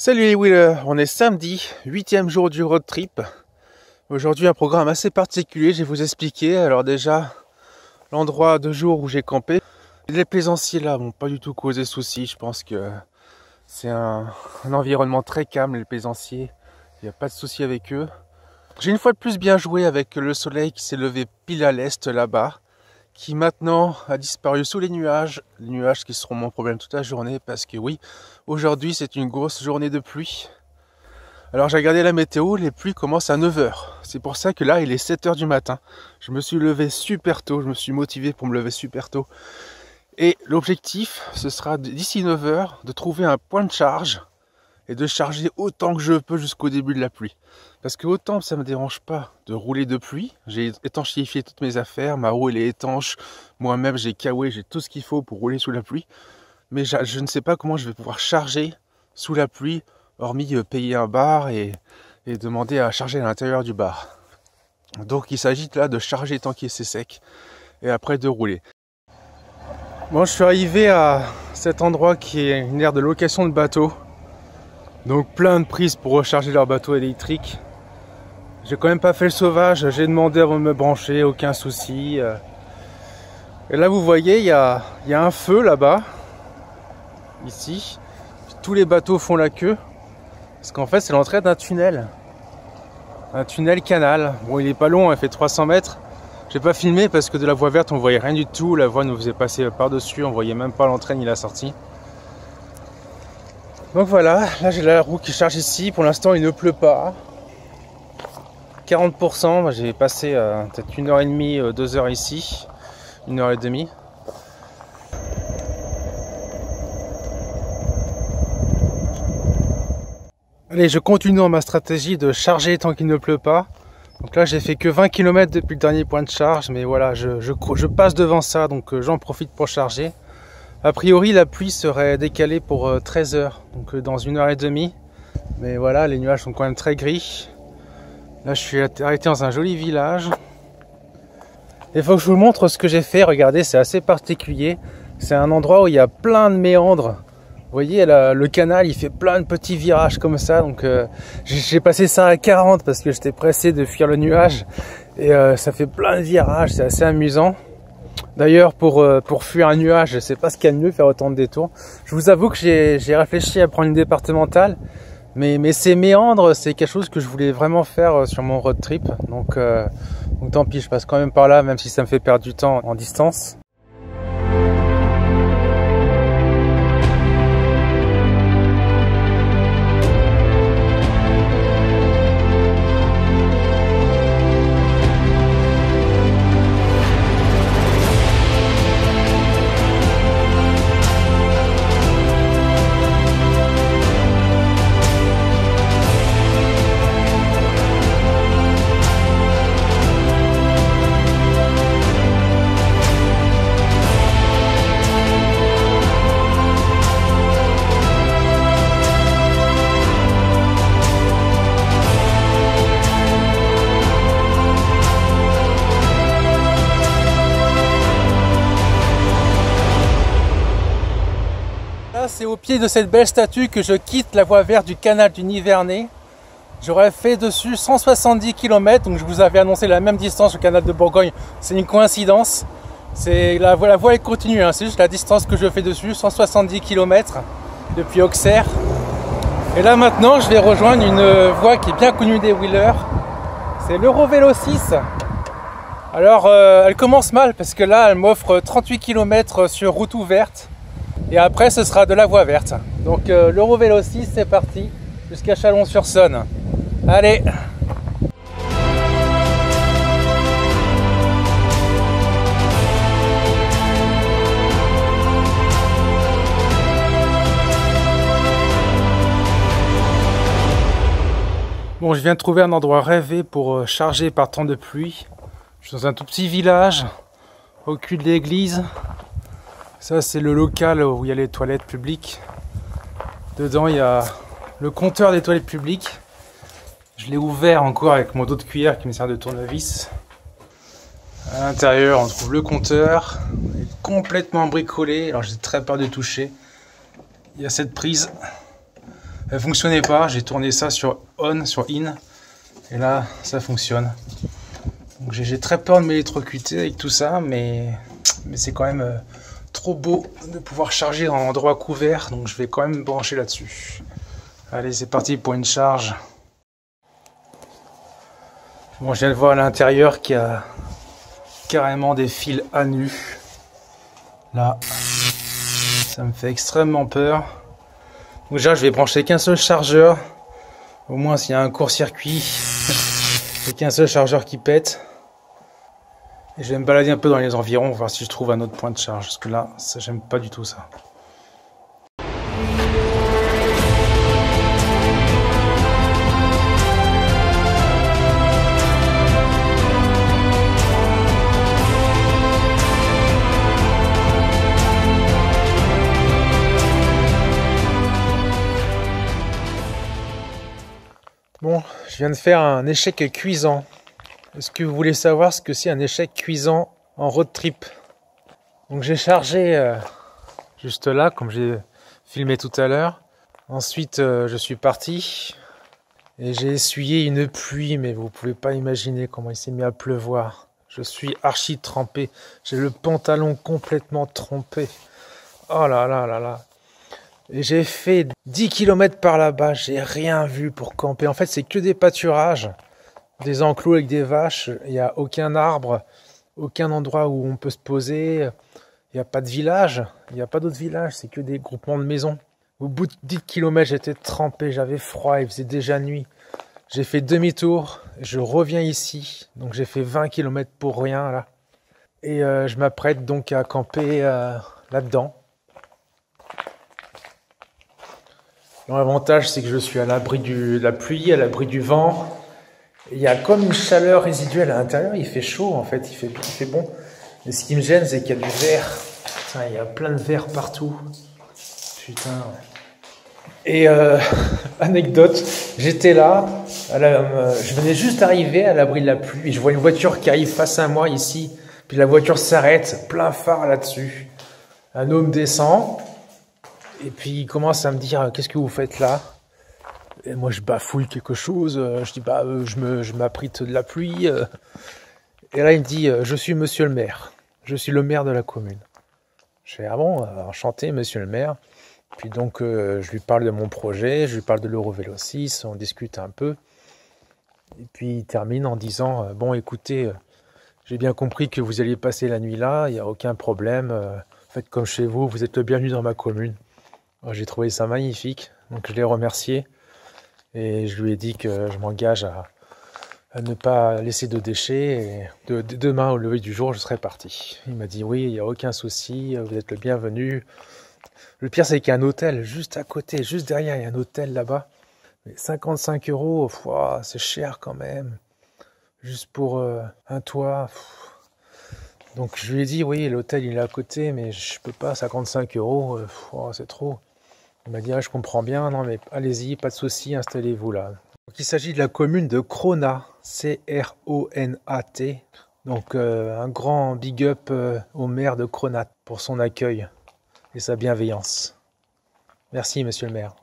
Salut les wheelers, on est samedi, 8e jour du road trip. Aujourd'hui un programme assez particulier, je vais vous expliquer. Alors déjà, l'endroit de jour où j'ai campé. Les plaisanciers là vont pas du tout causer souci, je pense que c'est un environnement très calme les plaisanciers. Il n'y a pas de souci avec eux. J'ai une fois de plus bien joué avec le soleil qui s'est levé pile à l'est là-bas, qui maintenant a disparu sous les nuages qui seront mon problème toute la journée parce que oui, aujourd'hui c'est une grosse journée de pluie. Alors j'ai regardé la météo, les pluies commencent à 9 h. C'est pour ça que là il est 7 h du matin. Je me suis levé super tôt, je me suis motivé pour me lever super tôt. Et l'objectif, ce sera d'ici 9 h de trouver un point de charge et de charger autant que je peux jusqu'au début de la pluie. Parce que autant ça ne me dérange pas de rouler de pluie, j'ai étanchéifié toutes mes affaires, ma roue elle est étanche, moi-même j'ai kawé, j'ai tout ce qu'il faut pour rouler sous la pluie. Mais je ne sais pas comment je vais pouvoir charger sous la pluie, hormis payer un bar et demander à charger à l'intérieur du bar. Donc il s'agit là de charger tant qu'il c'est sec et après de rouler. Bon, je suis arrivé à cet endroit qui est une aire de location de bateaux. Donc plein de prises pour recharger leur bateau électrique. J'ai quand même pas fait le sauvage, j'ai demandé avant de me brancher, aucun souci. Et là vous voyez, il y a un feu là-bas, ici. Tous les bateaux font la queue, parce qu'en fait c'est l'entrée d'un tunnel. Un tunnel canal. Bon, il est pas long, il fait 300 mètres. J'ai pas filmé parce que de la voie verte on voyait rien du tout, la voie nous faisait passer par-dessus, on voyait même pas l'entrée ni la sortie. Donc voilà, là j'ai la roue qui charge ici, pour l'instant il ne pleut pas. 40%, j'ai passé peut-être 1h30, 2 h ici, 1h30. Allez, je continue dans ma stratégie de charger tant qu'il ne pleut pas. Donc là j'ai fait que 20 km depuis le dernier point de charge, mais voilà, je passe devant ça, donc j'en profite pour charger. A priori, la pluie serait décalée pour 13 h, donc dans 1h30. Mais voilà, les nuages sont quand même très gris. Là, je suis arrêté dans un joli village. Il faut que je vous montre ce que j'ai fait. Regardez, c'est assez particulier. C'est un endroit où il y a plein de méandres. Vous voyez, là, le canal, il fait plein de petits virages comme ça. Donc, j'ai passé ça à 40 parce que j'étais pressé de fuir le nuage. Et ça fait plein de virages, c'est assez amusant. D'ailleurs, pour fuir un nuage, je sais pas ce qu'il y a de mieux, faire autant de détours. Je vous avoue que j'ai réfléchi à prendre une départementale, mais ces méandres, c'est quelque chose que je voulais vraiment faire sur mon road trip. Donc tant pis, je passe quand même par là, même si ça me fait perdre du temps en distance. C'est au pied de cette belle statue que je quitte la voie verte du canal du Nivernais. J'aurais fait dessus 170 km, donc je vous avais annoncé la même distance au canal de Bourgogne. C'est une coïncidence. La voie est continue, hein. C'est juste la distance que je fais dessus, 170 km depuis Auxerre. Et là maintenant, je vais rejoindre une voie qui est bien connue des wheelers. C'est l'Eurovélo 6. Alors, elle commence mal parce que là, elle m'offre 38 km sur route ouverte. Et après ce sera de la voie verte. Donc l'Eurovélo 6 c'est parti jusqu'à Chalon-sur-Saône. Allez! Bon, je viens de trouver un endroit rêvé pour charger par temps de pluie. Je suis dans un tout petit village au cul de l'église. Ça c'est le local où il y a les toilettes publiques. Dedans il y a le compteur des toilettes publiques. Je l'ai ouvert encore avec mon dos de cuillère qui me sert de tournevis. À l'intérieur, on trouve le compteur. Il est complètement bricolé. Alors j'ai très peur de toucher. Il y a cette prise Elle fonctionnait pas, j'ai tourné ça sur on, sur in, et là ça fonctionne. Donc j'ai très peur de m'électrocuter avec tout ça, mais c'est quand même trop beau de pouvoir charger dans un endroit couvert, donc je vais quand même me brancher là-dessus. Allez, c'est parti pour une charge. Bon, je viens de voir à l'intérieur qu'il y a carrément des fils à nu. Là, ça me fait extrêmement peur. Donc déjà, je vais brancher qu'un seul chargeur. Au moins, s'il y a un court-circuit, j'ai qu'un seul chargeur qui pète. Et je vais me balader un peu dans les environs, voir si je trouve un autre point de charge. Parce que là, ça, j'aime pas du tout ça. Bon, je viens de faire un échec cuisant. Est-ce que vous voulez savoir ce que c'est un échec cuisant en road trip? Donc j'ai chargé juste là, comme j'ai filmé tout à l'heure. Ensuite, je suis parti et j'ai essuyé une pluie, mais vous pouvez pas imaginer comment il s'est mis à pleuvoir. Je suis archi trempé. J'ai le pantalon complètement trempé. Oh là là là là. Et j'ai fait 10 km par là-bas, j'ai rien vu pour camper. En fait, c'est que des pâturages, des enclos avec des vaches. Il n'y a aucun arbre, aucun endroit où on peut se poser. Il n'y a pas de village, il n'y a pas d'autres villages, c'est que des groupements de maisons. Au bout de 10 km, j'étais trempé, j'avais froid, il faisait déjà nuit. J'ai fait demi-tour, je reviens ici. Donc j'ai fait 20 km pour rien là. Et je m'apprête donc à camper là-dedans. L'avantage, c'est que je suis à l'abri de la pluie, à l'abri du vent. Il y a comme une chaleur résiduelle à l'intérieur. Il fait chaud, en fait. Il fait bon. Mais ce qui me gêne, c'est qu'il y a du verre. Putain, il y a plein de verre partout. Putain. Et anecdote, j'étais là. Je venais juste d'arriver à l'abri de la pluie. Et je vois une voiture qui arrive face à moi ici. Puis la voiture s'arrête, plein phare là-dessus. Un homme descend. Et puis il commence à me dire qu'est-ce que vous faites là? Et moi je bafouille quelque chose, je dis je m'abrite de la pluie. Et là il me dit je suis monsieur le maire, je suis le maire de la commune. Je fais ah bon, enchanté monsieur le maire. Puis donc je lui parle de mon projet, je lui parle de l'Eurovélo 6, on discute un peu. Et puis il termine en disant bon écoutez, j'ai bien compris que vous alliez passer la nuit là, il n'y a aucun problème, faites comme chez vous, vous êtes le bienvenu dans ma commune. J'ai trouvé ça magnifique, donc je l'ai remercié et je lui ai dit que je m'engage à ne pas laisser de déchets et demain au lever du jour je serai parti. Il m'a dit oui, il n'y a aucun souci, vous êtes le bienvenu. Le pire c'est qu'il y a un hôtel juste à côté, juste derrière il y a un hôtel là-bas. Mais 55 €, c'est cher quand même, juste pour un toit. Donc je lui ai dit oui, l'hôtel il est à côté mais je peux pas, 55 €, c'est trop. Il m'a dit ah, je comprends bien, non mais allez-y, pas de souci, installez-vous là. Donc, il s'agit de la commune de Cronat, C-R-O-N-A-T. Donc un grand big up au maire de Cronat pour son accueil et sa bienveillance. Merci monsieur le maire.